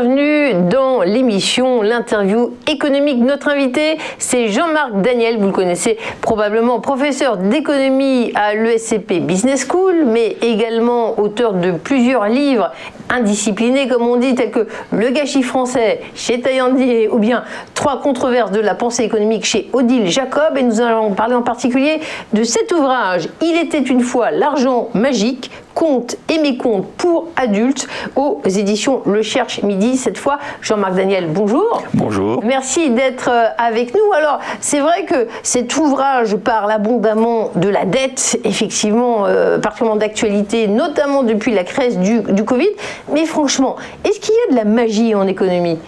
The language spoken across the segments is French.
bienvenue dans l'émission L'interview économique. Notre invité, c'est Jean-Marc Daniel, vous le connaissez probablement, professeur d'économie à l'ESCP Business School, mais également auteur de plusieurs livres indisciplinés, comme on dit, tels que Le gâchis français chez Taillandier ou bien Trois controverses de la pensée économique chez Odile Jacob. Et nous allons parler en particulier de cet ouvrage, Il était une fois l'argent magique, contes et mécontes pour adultes, aux éditions Le Cherche Midi. Cette fois, Jean-Marc Daniel, bonjour. Bonjour. Merci d'être avec nous. Alors, c'est vrai que cet ouvrage parle abondamment de la dette, effectivement, particulièrement d'actualité, notamment depuis la crise du Covid. Mais franchement, est-ce qu'il y a de la magie en économie ?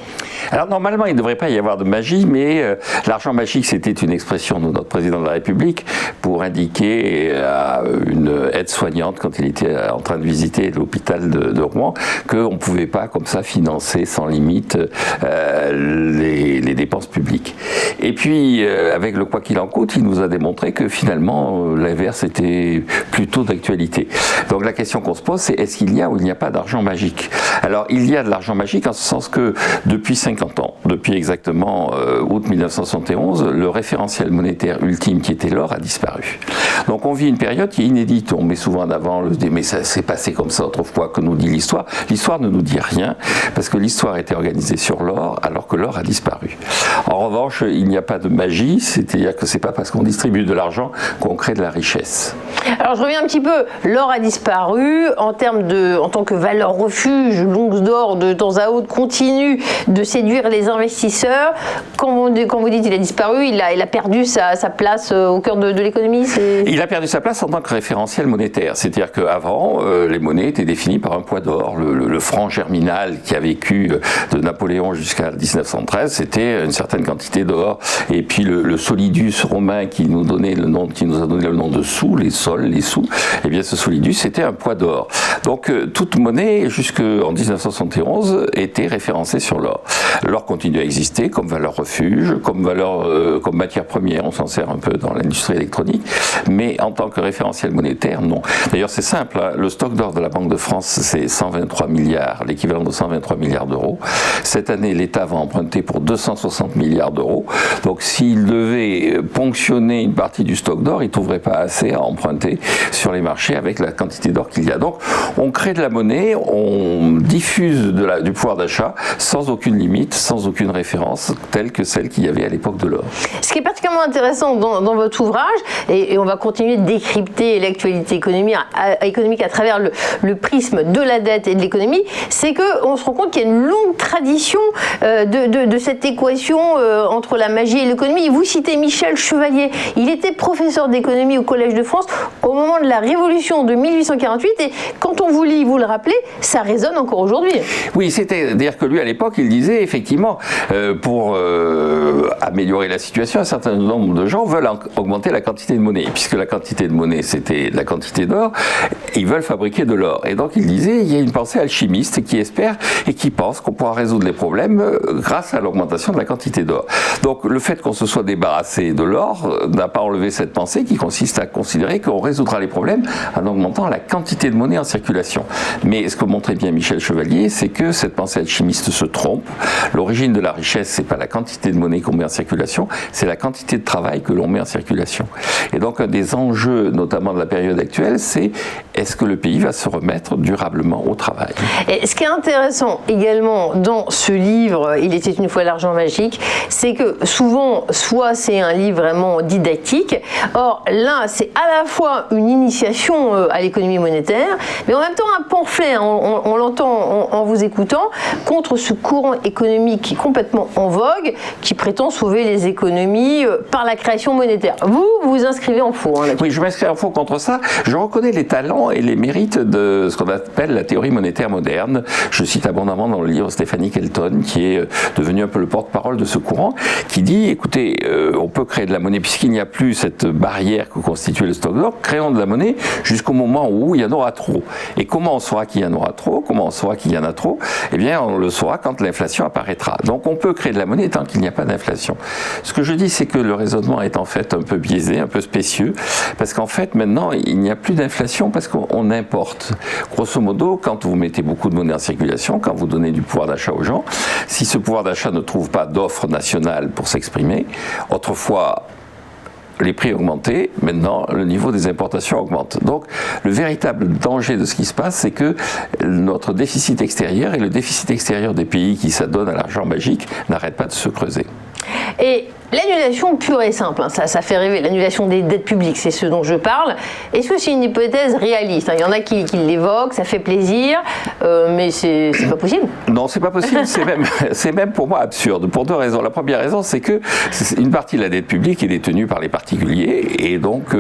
Alors normalement, il ne devrait pas y avoir de magie, mais l'argent magique, c'était une expression de notre président de la République pour indiquer à une aide-soignante, quand il était en train de visiter l'hôpital de Rouen, qu'on ne pouvait pas comme ça financer sans limite les dépenses publiques. Et puis, avec le quoi qu'il en coûte, il nous a démontré que finalement, l'inverse était plutôt d'actualité. Donc la question qu'on se pose, c'est est-ce qu'il y a ou il n'y a pas d'argent magique ? Alors, il y a de l'argent magique en ce sens que depuis 50 ans, depuis exactement août 1971, le référentiel monétaire ultime qui était l'or a disparu. Donc on vit une période qui est inédite. On met souvent en avant le mais ça s'est passé comme ça autrefois, que nous dit l'histoire. L'histoire ne nous dit rien parce que l'histoire était organisée sur l'or alors que l'or a disparu. En revanche, il n'y a pas de magie, c'est-à-dire que c'est pas parce qu'on distribue de l'argent qu'on crée de la richesse. Alors je reviens un petit peu. L'or a disparu en tant que valeur refuge. L'once d'or de temps à autre continue de séduire les investisseurs. Quand vous dites qu'il a disparu, il a perdu sa place au cœur de l'économie. Il a perdu sa place en tant que référentiel monétaire. C'est-à-dire qu'avant, les monnaies étaient définies par un poids d'or. Le franc germinal qui a vécu de Napoléon jusqu'à 1913, c'était une certaine quantité d'or. Et puis le solidus romain qui nous a donné le nom de sous, les sols, les sous. Eh bien, ce solidus, c'était un poids d'or. Donc toute monnaie jusqu'en 1971 était référencée sur l'or. L'or continue à exister comme valeur refuge, comme matière première, on s'en sert un peu dans l'industrie électronique, mais en tant que référentiel monétaire, non. D'ailleurs, c'est simple, hein, le stock d'or de la Banque de France, c'est 123 milliards, l'équivalent de 123 milliards d'euros. Cette année, l'État va emprunter pour 260 milliards d'euros. Donc, s'il devait ponctionner une partie du stock d'or, il ne trouverait pas assez à emprunter sur les marchés avec la quantité d'or qu'il y a. Donc, on crée de la monnaie, on diffuse du pouvoir d'achat sans aucune limite, sans aucune référence, telle que celle qu'il y avait à l'époque de l'or. Ce qui est particulièrement intéressant dans votre ouvrage, et on va continuer de décrypter l'actualité économique à travers le prisme de la dette et de l'économie, c'est qu'on se rend compte qu'il y a une longue tradition de cette équation entre la magie et l'économie. Vous citez Michel Chevalier, il était professeur d'économie au Collège de France au moment de la Révolution de 1848, et quand on vous lit, vous le rappelez, ça résonne encore aujourd'hui. Oui, c'est-à-dire que lui, à l'époque, il disait effectivement, pour améliorer la situation, un certain nombre de gens veulent augmenter la quantité de monnaie. Puisque la quantité de monnaie, c'était la quantité d'or, ils veulent fabriquer de l'or. Et donc, il disait, il y a une pensée alchimiste qui espère et qui pense qu'on pourra résoudre les problèmes grâce à l'augmentation de la quantité d'or. Donc, le fait qu'on se soit débarrassé de l'or n'a pas enlevé cette pensée qui consiste à considérer qu'on résoudra les problèmes en augmentant la quantité de monnaie en circulation. Mais ce que montrait bien Michel Chevalier, c'est que cette pensée alchimiste se trompe. L'origine de la richesse, c'est pas la quantité de monnaie qu'on met en circulation, c'est la quantité de travail que l'on met en circulation. Et donc, un des enjeux, notamment de la période actuelle, c'est est-ce que le pays va se remettre durablement au travail ? Et ce qui est intéressant également dans ce livre, Il était une fois l'argent magique, c'est que souvent, soit c'est un livre vraiment didactique, or là, c'est à la fois une initiation à l'économie monétaire, mais en même temps un pamphlet, on l'entend en vous écoutant, contre ce courant économique qui est complètement en vogue, qui prétend sauver les économies par la création monétaire. Vous vous inscrivez en faux. Hein, oui, je m'inscris en faux contre ça. Je reconnais les talents et les mérites de ce qu'on appelle la théorie monétaire moderne. Je cite abondamment dans le livre Stéphanie Kelton, qui est devenue un peu le porte-parole de ce courant courant, qui dit, écoutez, on peut créer de la monnaie puisqu'il n'y a plus cette barrière que constituait le stock d'or, créons de la monnaie jusqu'au moment où il y en aura trop. Et comment on saura qu'il y en aura trop? Comment on saura qu'il y en a trop? Eh bien, on le saura quand l'inflation apparaîtra. Donc, on peut créer de la monnaie tant qu'il n'y a pas d'inflation. Ce que je dis, c'est que le raisonnement est en fait un peu biaisé, un peu spécieux, parce qu'en fait, maintenant, il n'y a plus d'inflation parce qu'on importe. Grosso modo, quand vous mettez beaucoup de monnaie en circulation, quand vous donnez du pouvoir d'achat aux gens, si ce pouvoir d'achat ne trouve pas d'offre nationale pour s'exprimer, autrefois, les prix augmentaient, maintenant le niveau des importations augmente. Donc le véritable danger de ce qui se passe, c'est que notre déficit extérieur et le déficit extérieur des pays qui s'adonnent à l'argent magique n'arrêtent pas de se creuser. Et l'annulation pure et simple, hein, ça fait rêver, l'annulation des dettes publiques, c'est ce dont je parle. Est-ce que c'est une hypothèse réaliste? Il y en a qui l'évoquent, ça fait plaisir, mais c'est pas possible. Non, c'est pas possible, c'est même pour moi absurde, pour deux raisons. La première raison, c'est que une partie de la dette publique est détenue par les particuliers, et donc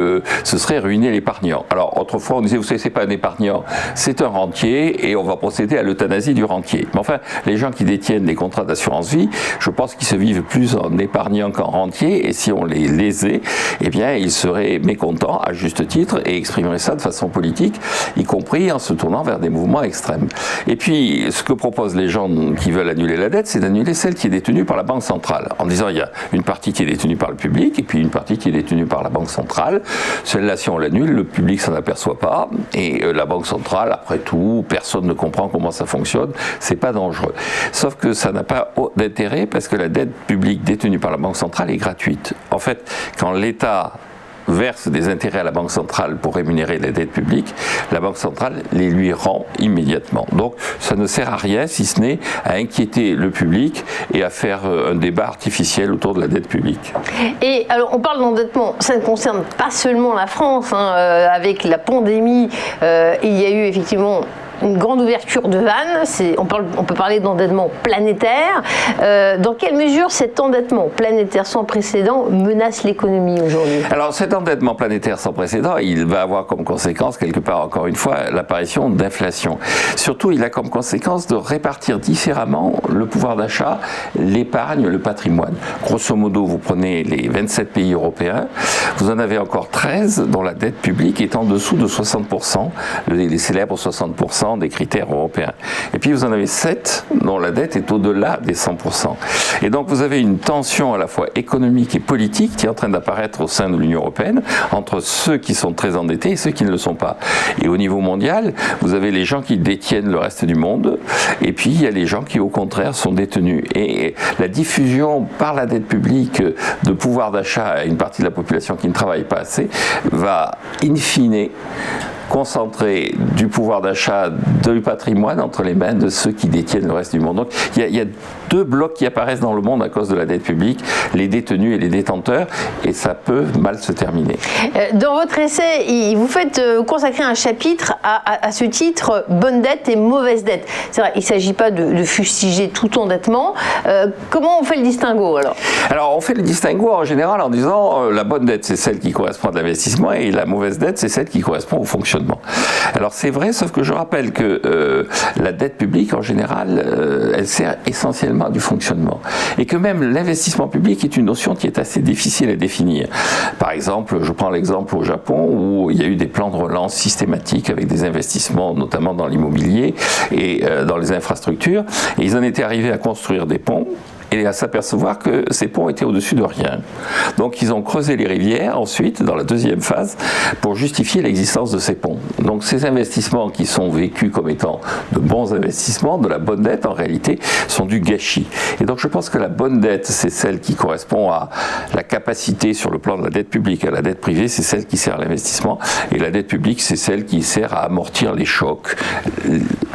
ce serait ruiner l'épargnant. Alors autrefois, on disait, vous savez, c'est pas un épargnant, c'est un rentier, et on va procéder à l'euthanasie du rentier. Mais enfin, les gens qui détiennent des contrats d'assurance vie, je pense qu'ils se vivent plus en épargnant qu'en rentier, et si on les lésait, eh bien, ils seraient mécontents, à juste titre, et exprimeraient ça de façon politique, y compris en se tournant vers des mouvements extrêmes. Et puis, ce que proposent les gens qui veulent annuler la dette, c'est d'annuler celle qui est détenue par la Banque centrale, en disant, il y a une partie qui est détenue par le public, et puis une partie qui est détenue par la Banque centrale. Celle-là, si on l'annule, le public s'en aperçoit pas, et la Banque centrale, après tout, personne ne comprend comment ça fonctionne, c'est pas dangereux. Sauf que ça n'a pas d'intérêt, parce que la dette publique détenue par la Banque centrale est gratuite. En fait, quand l'État verse des intérêts à la Banque centrale pour rémunérer les dettes publiques, la Banque centrale les lui rend immédiatement. Donc ça ne sert à rien si ce n'est à inquiéter le public et à faire un débat artificiel autour de la dette publique. Et alors on parle d'endettement, ça ne concerne pas seulement la France, hein, avec la pandémie, il y a eu effectivement une grande ouverture de vannes, on peut parler d'endettement planétaire. Dans quelle mesure cet endettement planétaire sans précédent menace l'économie aujourd'hui? Alors cet endettement planétaire sans précédent, il va avoir comme conséquence, quelque part encore une fois, l'apparition d'inflation. Surtout, il a comme conséquence de répartir différemment le pouvoir d'achat, l'épargne, le patrimoine. Grosso modo, vous prenez les 27 pays européens, vous en avez encore 13 dont la dette publique est en dessous de 60%, les célèbres 60%, des critères européens. Et puis vous en avez 7 dont la dette est au-delà des 100%. Et donc vous avez une tension à la fois économique et politique qui est en train d'apparaître au sein de l'Union européenne entre ceux qui sont très endettés et ceux qui ne le sont pas. Et au niveau mondial, vous avez les gens qui détiennent le reste du monde et puis il y a les gens qui au contraire sont détenus. Et la diffusion par la dette publique de pouvoir d'achat à une partie de la population qui ne travaille pas assez va in fine concentrer du pouvoir d'achat, du patrimoine entre les mains de ceux qui détiennent le reste du monde. Donc il y a deux blocs qui apparaissent dans le monde à cause de la dette publique, les détenus et les détenteurs, et ça peut mal se terminer. Dans votre essai, vous faites consacrer un chapitre à ce titre, bonne dette et mauvaise dette. C'est vrai, il ne s'agit pas de fustiger tout endettement. Comment on fait le distinguo alors? Alors on fait le distinguo en général en disant la bonne dette c'est celle qui correspond à l'investissement et la mauvaise dette c'est celle qui correspond au fonctionnement. Alors c'est vrai, sauf que je rappelle que la dette publique en général, elle sert essentiellement à du fonctionnement. Et que même l'investissement public est une notion qui est assez difficile à définir. Par exemple, je prends l'exemple au Japon où il y a eu des plans de relance systématiques avec des investissements notamment dans l'immobilier et dans les infrastructures. Et ils en étaient arrivés à construire des ponts et à s'apercevoir que ces ponts étaient au-dessus de rien. Donc ils ont creusé les rivières ensuite, dans la deuxième phase, pour justifier l'existence de ces ponts. Donc ces investissements qui sont vécus comme étant de bons investissements, de la bonne dette, en réalité, sont du gâchis. Et donc je pense que la bonne dette, c'est celle qui correspond à la capacité sur le plan de la dette publique. La dette privée, c'est celle qui sert à l'investissement. Et la dette publique, c'est celle qui sert à amortir les chocs.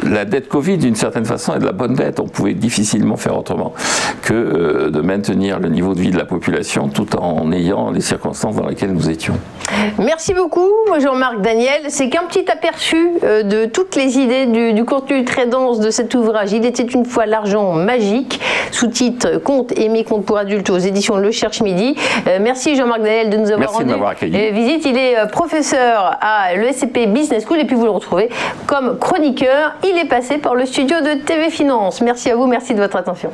La dette Covid, d'une certaine façon, est de la bonne dette. On pouvait difficilement faire autrement que de maintenir le niveau de vie de la population tout en ayant les circonstances dans lesquelles nous étions. Merci beaucoup Jean-Marc Daniel. C'est qu'un petit aperçu de toutes les idées du contenu très dense de cet ouvrage. Il était une fois l'argent magique, sous-titre Comptes et mécomptes pour adultes aux éditions Le Cherche Midi. Merci Jean-Marc Daniel de nous avoir rendu visite. Il est professeur à l'ESCP Business School et puis vous le retrouvez comme chroniqueur. Il est passé par le studio de TV Finance. Merci à vous, merci de votre attention.